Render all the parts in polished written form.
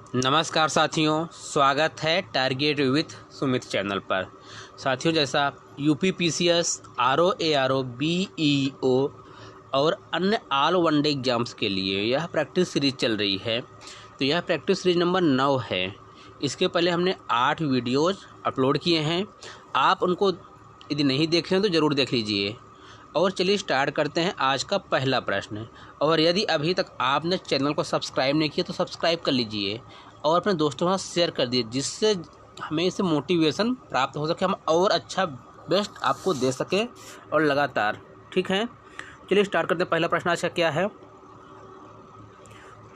नमस्कार साथियों, स्वागत है टारगेट विथ सुमित चैनल पर। साथियों, जैसा UP PCS, RO ARO, BEO और अन्य ऑल वनडे एग्जाम्स के लिए यह प्रैक्टिस सीरीज चल रही है। तो यह प्रैक्टिस सीरीज नंबर 9 है। इसके पहले हमने 8 वीडियोज़ अपलोड किए हैं। आप उनको यदि नहीं देखे हैं तो ज़रूर देख लीजिए। और चलिए स्टार्ट करते हैं आज का पहला प्रश्न। और यदि अभी तक आपने चैनल को सब्सक्राइब नहीं किया तो सब्सक्राइब कर लीजिए और अपने दोस्तों के साथ शेयर कर दीजिए, जिससे हमें इससे मोटिवेशन प्राप्त हो सके, हम और अच्छा बेस्ट आपको दे सकें और लगातार। ठीक है, चलिए स्टार्ट करते हैं। पहला प्रश्न आज का क्या है?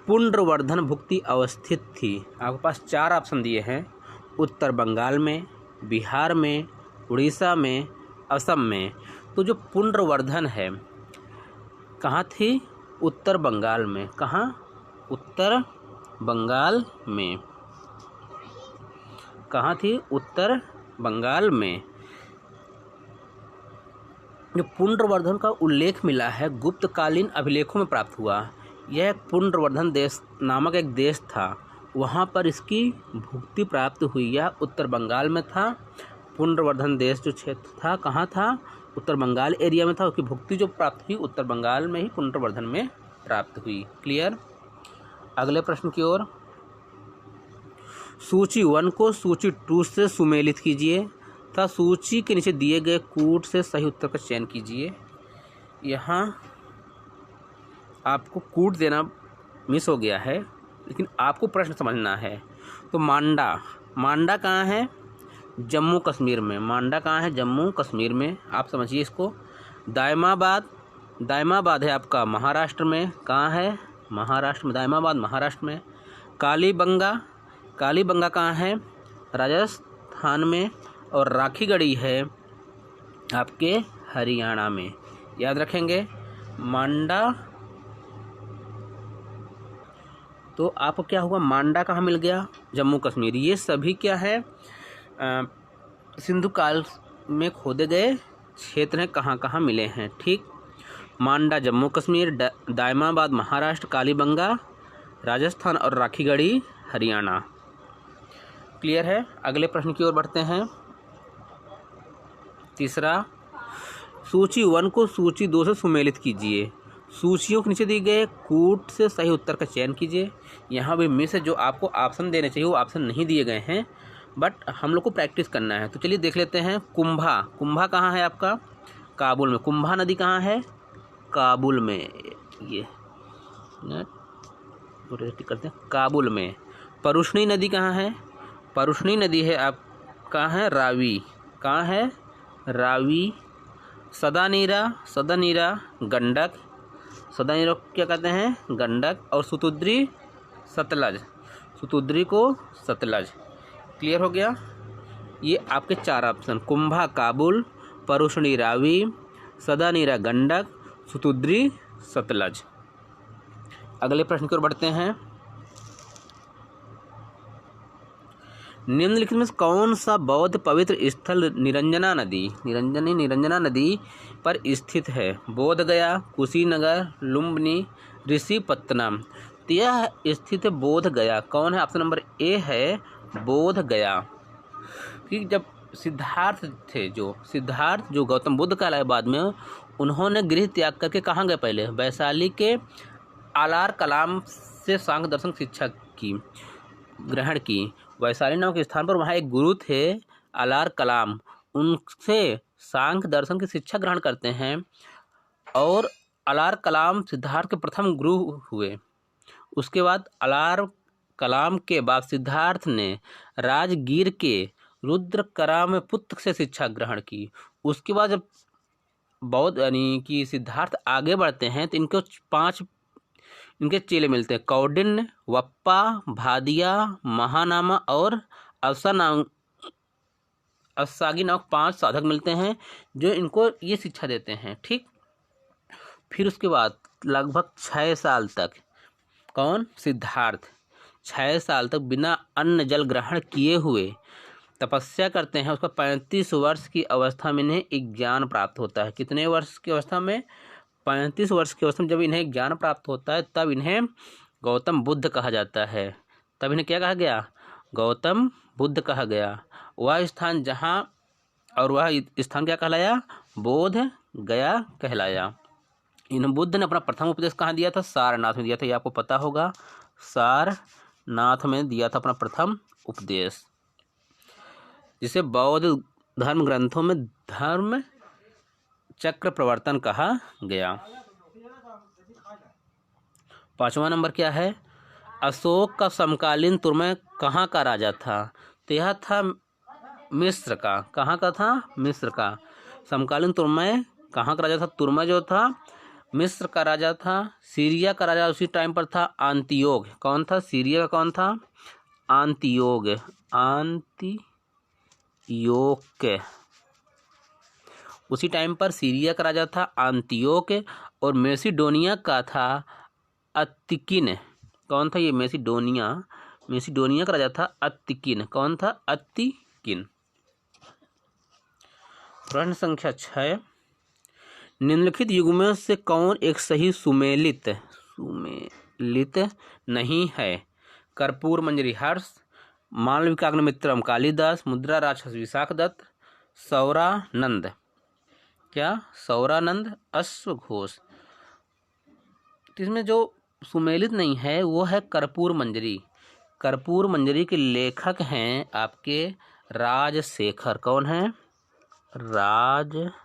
पुनर्वर्धन भुक्ति अवस्थित थी। आपके पास 4 ऑप्शन दिए हैं: उत्तर बंगाल में, बिहार में, उड़ीसा में, असम में। तो जो पुनर्वर्धन है कहाँ थी? उत्तर बंगाल में। कहाँ? उत्तर बंगाल में। कहाँ थी? उत्तर बंगाल में। जो पुनर्वर्धन का उल्लेख मिला है गुप्तकालीन अभिलेखों में प्राप्त हुआ। यह पुनर्वर्धन देश नामक एक देश था, वहाँ पर इसकी भुक्ति प्राप्त हुई। यह उत्तर बंगाल में था। पुनर्वर्धन देश जो क्षेत्र था कहाँ था? उत्तर बंगाल एरिया में था। उसकी भुक्ति जो प्राप्त हुई उत्तर बंगाल में ही पुनर्वर्धन में प्राप्त हुई। क्लियर? अगले प्रश्न की ओर। सूची 1 को सूची 2 से सुमेलित कीजिए तथा सूची के नीचे दिए गए कूट से सही उत्तर का चयन कीजिए। यहाँ आपको कूट देना मिस हो गया है, लेकिन आपको प्रश्न समझना है। तो मांडा कहाँ है? जम्मू कश्मीर में। मांडा कहाँ है? जम्मू कश्मीर में। आप समझिए इसको। दायमाबाद है आपका महाराष्ट्र में। कहाँ है? महाराष्ट्र में। दायमाबाद महाराष्ट्र में। कालीबंगा कहाँ है? राजस्थान में। और राखीगढ़ी है आपके हरियाणा में। याद रखेंगे। मांडा, तो आपको क्या हुआ? मांडा कहाँ मिल गया? जम्मू कश्मीर। ये सभी क्या है? सिंधु काल में खोदे गए क्षेत्र हैं, कहाँ कहाँ मिले हैं। ठीक, मांडा जम्मू कश्मीर, दायमाबाद महाराष्ट्र, कालीबंगा राजस्थान और राखीगढ़ी हरियाणा। क्लियर है? अगले प्रश्न की ओर बढ़ते हैं। तीसरा, सूची 1 को सूची 2 से सुमेलित कीजिए। सूचियों के नीचे दिए गए कूट से सही उत्तर का चयन कीजिए। यहाँ भी मिस है, जो आपको ऑप्शन देने चाहिए वो ऑप्शन नहीं दिए गए हैं, बट हम लोग को प्रैक्टिस करना है। तो चलिए देख लेते हैं। कुंभा कहाँ है आपका? काबुल में। कुंभा नदी कहाँ है? काबुल में। ये करते हैं, काबुल में। परुष्णी नदी कहाँ है? परुष्णी नदी है आप कहाँ है? रावी। कहाँ है? रावी। सदानीरा गंडक। सदानीरा क्या कहते हैं? गंडक। और सुतुद्री को सतलज। क्लियर हो गया? ये आपके 4 ऑप्शन: कुंभा काबुल, परुष्णी रावी, सदानीरा गंडक, सुतुद्री सतलज। अगले प्रश्न की ओर बढ़ते हैं। निम्नलिखित में कौन सा बौद्ध पवित्र स्थल निरंजना नदी पर स्थित है? बोध गया, कुशीनगर, लुम्बिनी, ऋषिपत्तनम। तो यह स्थित है बोध गया। कौन है? ऑप्शन नंबर ए है बोध गया। कि जब सिद्धार्थ जो गौतम बुद्ध कहलाए बाद में, उन्होंने गृह त्याग करके कहाँ गए? पहले वैशाली के आलार कलाम से सांख्य दर्शन शिक्षा ग्रहण की। वैशाली नामक स्थान पर वहाँ एक गुरु थे आलार कलाम, उनसे सांख्य दर्शन की शिक्षा ग्रहण करते हैं। और आलार कलाम सिद्धार्थ के प्रथम गुरु हुए। उसके बाद आलार कलाम के बाद सिद्धार्थ ने राजगीर के रुद्रकरा में पुत्र से शिक्षा ग्रहण की। उसके बाद जब बौद्ध यानी कि सिद्धार्थ आगे बढ़ते हैं तो इनको 5 इनके चेले मिलते हैं: कौंडिन्य, वप्पा, भादिया, महानामा और असागी नामक 5 साधक मिलते हैं जो इनको ये शिक्षा देते हैं। ठीक, फिर उसके बाद लगभग 6 साल तक सिद्धार्थ 6 साल तक बिना अन्न जल ग्रहण किए हुए तपस्या करते हैं। उसका 35 वर्ष की अवस्था में इन्हें एक ज्ञान प्राप्त होता है। कितने वर्ष की अवस्था में? 35 वर्ष की अवस्था में जब इन्हें ज्ञान प्राप्त होता है तब इन्हें गौतम बुद्ध कहा जाता है। तब इन्हें क्या कहा गया? गौतम बुद्ध कहा गया। वह स्थान क्या कहलाया? बोध गया कहलाया। इन बुद्ध ने अपना प्रथम उपदेश कहाँ दिया था? सारनाथ में दिया था। ये आपको पता होगा, सारनाथ में दिया था अपना प्रथम उपदेश, जिसे बौद्ध धर्म ग्रंथों में धर्म चक्र प्रवर्तन कहा गया। 5वां नंबर क्या है? अशोक का समकालीन तुर्मे कहाँ का राजा था? तो यह था मिस्र का। कहाँ का था? मिस्र का। समकालीन तुर्मे कहाँ का राजा था? तुर्मा जो था मिस्र का राजा था। सीरिया का राजा उसी टाइम पर था आंतियोग। कौन था? सीरिया का कौन था? आंतियोग। उसी टाइम पर सीरिया का राजा था आंतियोक और मेसिडोनिया का था अत्तिकिन। कौन था ये? मेसिडोनिया का राजा था अत्तिकिन। कौन था? अत्तिकिन। प्रश्न संख्या 6, निम्नलिखित युग्मों से कौन एक सही सुमेलित नहीं है? कर्पूर मंजरी हर्ष, मालविकाग्निमित्रम कालिदास, मुद्रा राक्षस विशाखदत्त, सौरानंद। क्या? सौरानंद अश्वघोष। इसमें जो सुमेलित नहीं है वो है कर्पूर मंजरी। कर्पूर मंजरी के लेखक हैं आपके राजशेखर। कौन है? राजशेखर।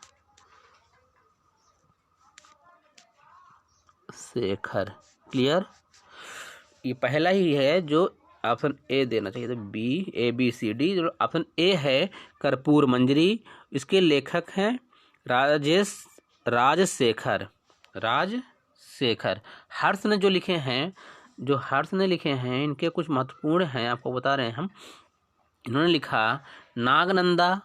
क्लियर? ये पहला ही है जो ऑप्शन ए देना चाहिए था। ABCD जो ऑप्शन ए है कर्पूर मंजरी। इसके लेखक हैं राजशेखर। हर्ष ने जो लिखे हैं, इनके कुछ महत्वपूर्ण हैं, आपको बता रहे हैं हम। इन्होंने लिखा नागनंदा,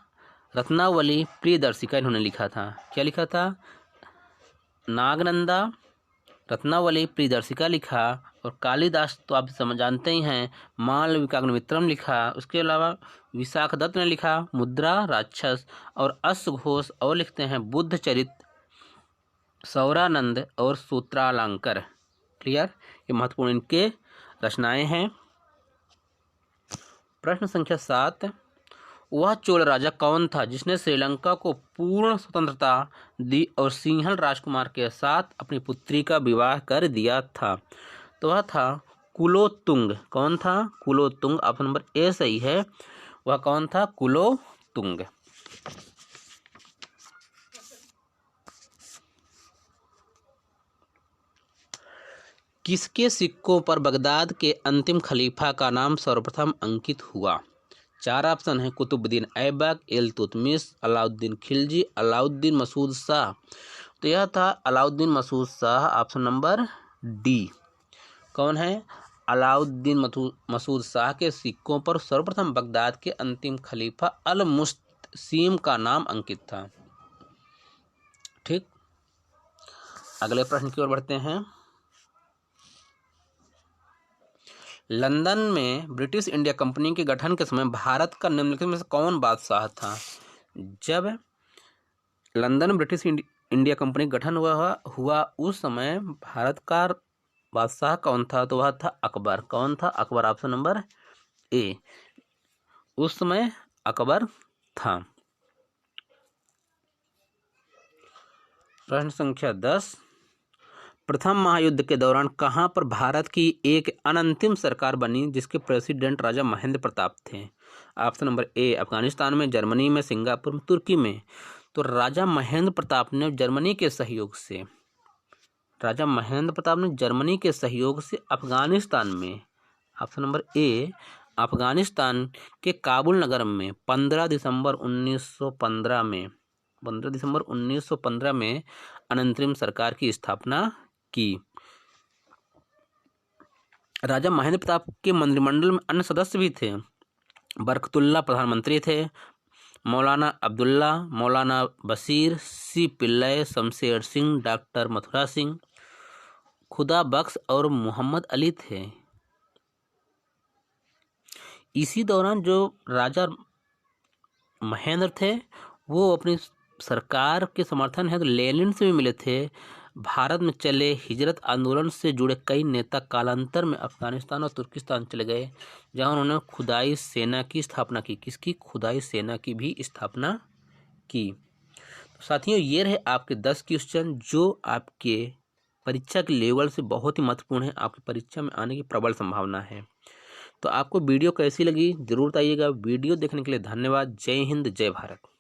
रत्नावली, प्रियदर्शिका। इन्होंने लिखा था। क्या लिखा था? नागनंदा, रत्नावली, प्रियदर्शिका लिखा। और कालिदास तो आप जानते ही हैं, मालविकाग्निमित्रम लिखा। उसके अलावा विशाखदत्त ने लिखा मुद्रा राक्षस। और अश्वघोष और लिखते हैं बुद्ध चरित, सौरानंद और सूत्रालंकर। क्लियर? ये महत्वपूर्ण इनके रचनाएं हैं। प्रश्न संख्या 7, वह चोल राजा कौन था जिसने श्रीलंका को पूर्ण स्वतंत्रता दी और सिंहल राजकुमार के साथ अपनी पुत्री का विवाह कर दिया था? तो वह था कुलोत्तुंग। कौन था? कुलोत्तुंग। ऑप्शन नंबर ए सही है। वह कौन था? कुलोत्तुंग। किसके सिक्कों पर बगदाद के अंतिम खलीफा का नाम सर्वप्रथम अंकित हुआ? 4 ऑप्शन है। कुतुबुद्दीन ऐबक, इल्तुतमिश, अलाउद्दीन खिलजी, अलाउद्दीन मसूद शाह। तो यह था Alauddin Masood Shah. Option number D. कौन है? अलाउद्दीन मसूद शाह के सिक्कों पर सर्वप्रथम बगदाद के अंतिम खलीफा अल मुस्तसीम का नाम अंकित था। ठीक, अगले प्रश्न की ओर बढ़ते हैं। लंदन में ब्रिटिश इंडिया कंपनी के गठन के समय भारत का निम्नलिखित में से कौन बादशाह था? जब लंदन में ब्रिटिश इंडिया कंपनी का गठन हुआ उस समय भारत का बादशाह कौन था? तो वह था अकबर। कौन था? अकबर। Option number A. उस समय अकबर था। प्रश्न संख्या 10, प्रथम महायुद्ध के दौरान कहां पर भारत की एक अनंतिम सरकार बनी जिसके प्रेसिडेंट राजा महेंद्र प्रताप थे? ऑप्शन नंबर ए, अफगानिस्तान में, जर्मनी में, सिंगापुर में, तुर्की में। तो राजा महेंद्र प्रताप ने जर्मनी के सहयोग से अफगानिस्तान में, ऑप्शन नंबर ए, अफगानिस्तान के काबुल नगर में 15 दिसंबर 1915 में अनंतरिम सरकार की स्थापना की। राजा महेंद्र प्रताप के मंत्रिमंडल में अन्य सदस्य भी थे। बरकतुल्ला प्रधानमंत्री थे, मौलाना अब्दुल्ला, मौलाना बशीर, सी पिल्लई, शमशेर सिंह, डॉक्टर मथुरा सिंह, खुदा बख्श और मोहम्मद अली थे। इसी दौरान जो राजा महेंद्र थे वो अपनी सरकार के समर्थन है तो लेनिन से भी मिले थे भारत में चले हिजरत आंदोलन से जुड़े कई नेता कालांतर में अफगानिस्तान और तुर्किस्तान चले गए, जहां उन्होंने खुदाई सेना की स्थापना की। किसकी? खुदाई सेना की भी स्थापना की। तो साथियों, ये रहे आपके 10 क्वेश्चन जो आपके परीक्षा के लेवल से बहुत ही महत्वपूर्ण है, आपकी परीक्षा में आने की प्रबल संभावना है। तो आपको वीडियो कैसी लगी जरूर बताइएगा। वीडियो देखने के लिए धन्यवाद। जय हिंद, जय भारत।